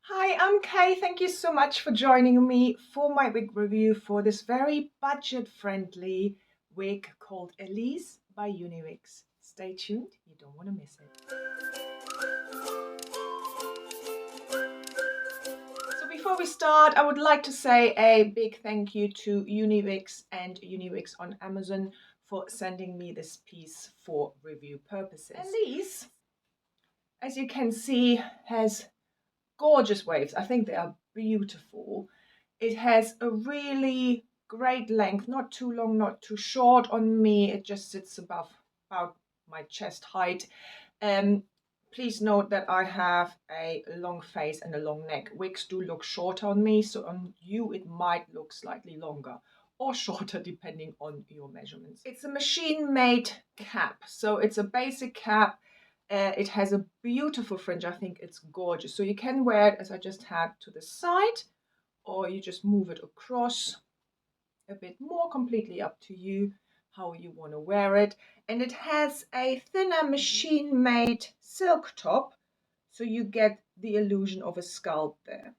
Hi, I'm Kay. Thank you so much for joining me for my wig review for this very budget-friendly wig called Elise by Uniwigs. Stay tuned, you don't want to miss it. So before we start, I would like to say a big thank you to Uniwigs and Uniwigs on Amazon for sending me this piece for review purposes. Elise, as you can see, has gorgeous waves. I think they are beautiful. It has a really great length, not too long, not too short on me. It just sits above about my chest height. Um, Please note that I have a long face and a long neck. Wigs do look shorter on me, so on you it might look slightly longer or shorter depending on your measurements. It's a machine-made cap, so it's a basic cap. It has a beautiful fringe. I think it's gorgeous. So you can wear it as I just had to the side, or you just move it across a bit more, completely up to you how you want to wear it. And it has a thinner machine made silk top, so you get the illusion of a scalp there.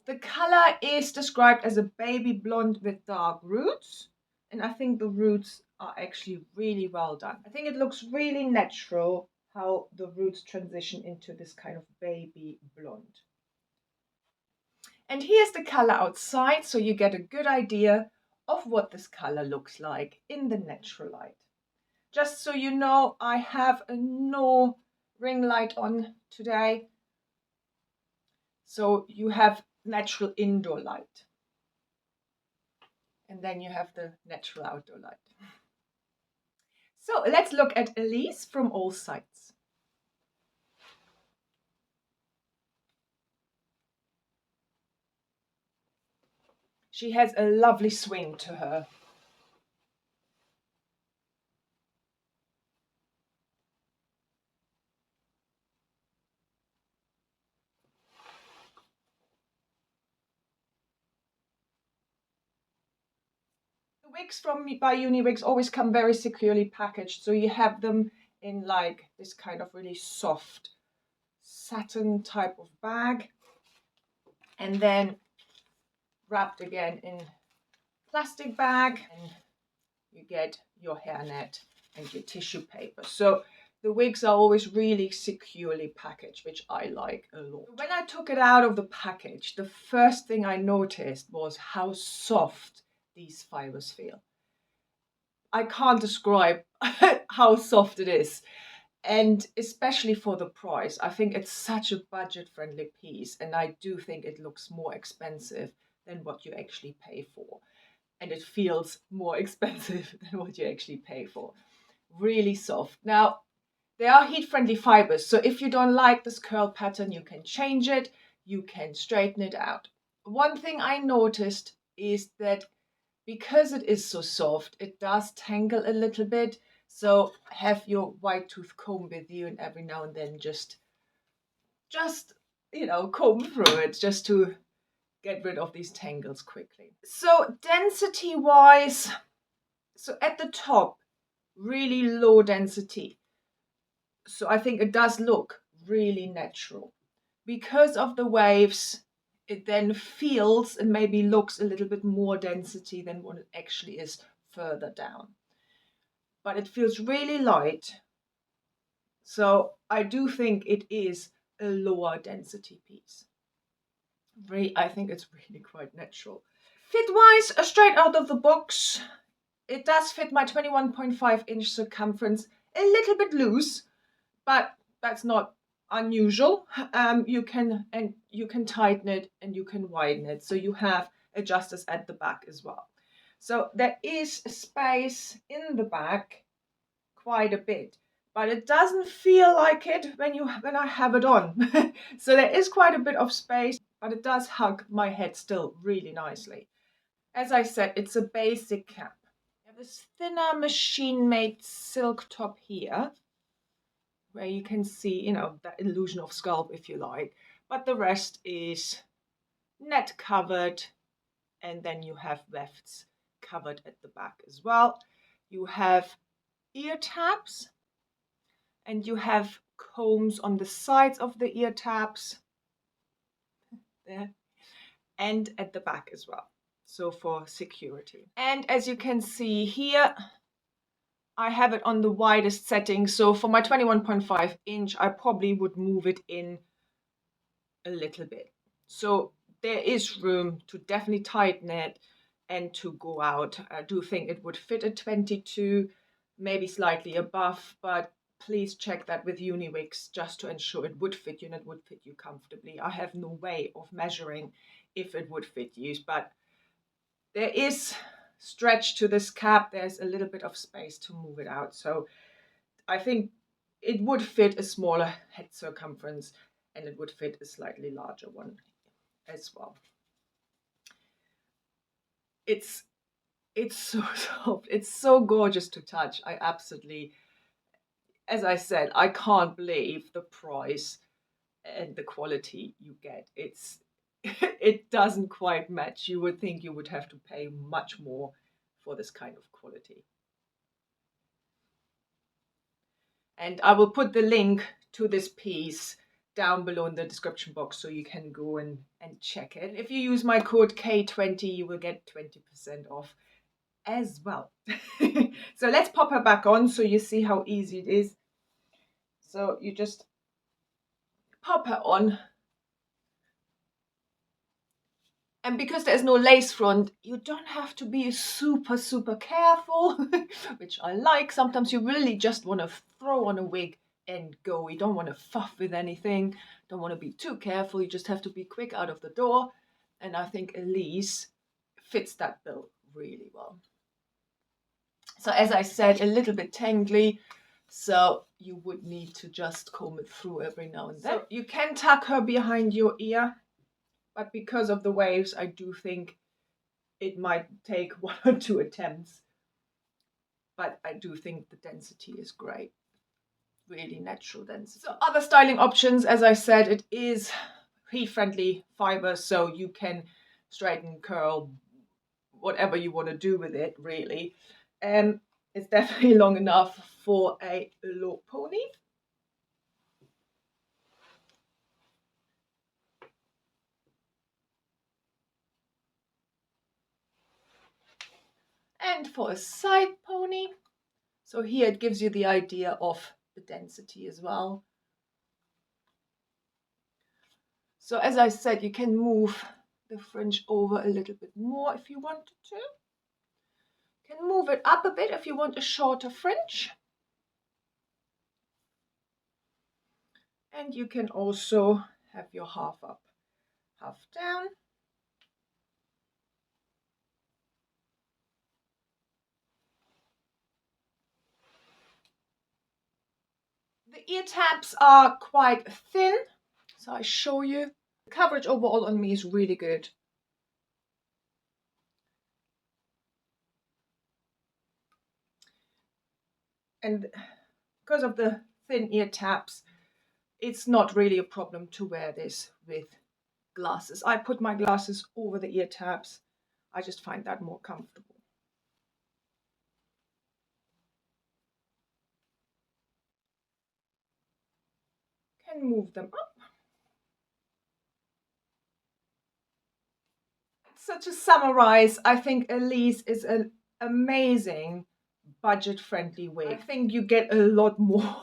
The color is described as a baby blonde with dark roots, and I think the roots are actually really well done. I think it looks really natural how the roots transition into this kind of baby blonde. And here's the color outside, so you get a good idea of what this color looks like in the natural light. Just so you know, I have a no ring light on today, so you have natural indoor light. And then you have the natural outdoor light. So let's look at Elise from all sides. She has a lovely swing to her. The wigs by Uniwigs always come very securely packaged, so you have them in like this kind of really soft satin type of bag, and then wrapped again in plastic bag, and you get your hairnet and your tissue paper. So the wigs are always really securely packaged, which I like a lot. When I took it out of the package, the first thing I noticed was how soft these fibers feel. I can't describe how soft it is. And especially for the price, I think it's such a budget-friendly piece, and I do think it looks more expensive than what you actually pay for. And it feels more expensive than what you actually pay for. Really soft. Now, they are heat-friendly fibers, so if you don't like this curl pattern, you can change it, you can straighten it out. One thing I noticed is that because it is so soft, it does tangle a little bit. So have your white tooth comb with you, and every now and then just comb through it just to get rid of these tangles quickly. So density wise, so at the top, really low density. So I think it does look really natural. Because of the waves, it then feels and maybe looks a little bit more density than what it actually is further down. But it feels really light. So I do think it is a lower density piece. I think it's really quite natural. Fit wise, straight out of the box, it does fit my 21.5-inch circumference, a little bit loose, but that's not unusual. You can tighten it and you can widen it, so you have adjusters at the back as well. So there is space in the back, quite a bit, but it doesn't feel like it when I have it on. So there is quite a bit of space, but it does hug my head still really nicely. As I said, it's a basic cap. I have this thinner machine-made silk top here, where you can see, that illusion of scalp if you like, but the rest is net covered, and then you have wefts covered at the back as well. You have ear tabs, and you have combs on the sides of the ear tabs. there, and at the back as well, so for security. And as you can see here, I have it on the widest setting, so for my 21.5 inch, I probably would move it in a little bit. So there is room to definitely tighten it and to go out. I do think it would fit a 22, maybe slightly above, but please check that with Uniwigs just to ensure it would fit you and it would fit you comfortably. I have no way of measuring if it would fit you, but there is stretch to this cap. There's a little bit of space to move it out. So I think it would fit a smaller head circumference and it would fit a slightly larger one as well. It's so soft. It's so gorgeous to touch. I absolutely, as I said, I can't believe the price and the quality you get. It doesn't quite match. You would think you would have to pay much more for this kind of quality. And I will put the link to this piece down below in the description box so you can go and check it. If you use my code K20, you will get 20% off as well. So let's pop her back on so you see how easy it is. So you just pop her on. And because there's no lace front, you don't have to be super, super careful, which I like. Sometimes you really just want to throw on a wig and go. You don't want to fuff with anything. Don't want to be too careful. You just have to be quick out of the door. And I think Elise fits that bill really well. So as I said, a little bit tangly. So you would need to just comb it through every now and then. So you can tuck her behind your ear. But because of the waves, I do think it might take 1 or 2 attempts. But I do think the density is great. Really natural density. So other styling options, as I said, it is heat-friendly fiber, so you can straighten, curl, whatever you want to do with it, really. It's definitely long enough for a low pony. And for a side pony, so here it gives you the idea of the density as well. So as I said, you can move the fringe over a little bit more if you wanted to. You can move it up a bit if you want a shorter fringe. And you can also have your half up, half down. The ear tabs are quite thin, so I show you. The coverage overall on me is really good. And because of the thin ear tabs, it's not really a problem to wear this with glasses. I put my glasses over the ear tabs. I just find that more comfortable. Can move them up. So to summarize, I think Elise is an amazing budget-friendly wig. I think you get a lot more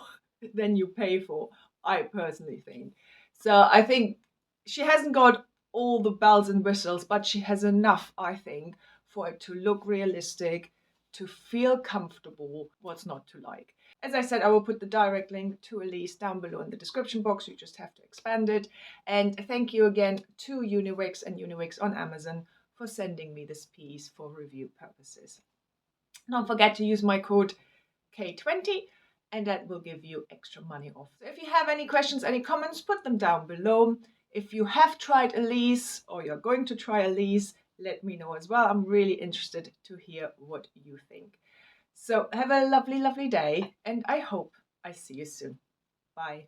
than you pay for, I personally think. So I think she hasn't got all the bells and whistles, but she has enough, I think, for it to look realistic, to feel comfortable. What's not to like? As I said, I will put the direct link to Elise down below in the description box. You just have to expand it. And thank you again to Uniwigs and Uniwigs on Amazon for sending me this piece for review purposes. Don't forget to use my code K20 and that will give you extra money off. So if you have any questions, any comments, put them down below. If you have tried Elise or you're going to try Elise, let me know as well. I'm really interested to hear what you think. So have a lovely, lovely day and I hope I see you soon. Bye.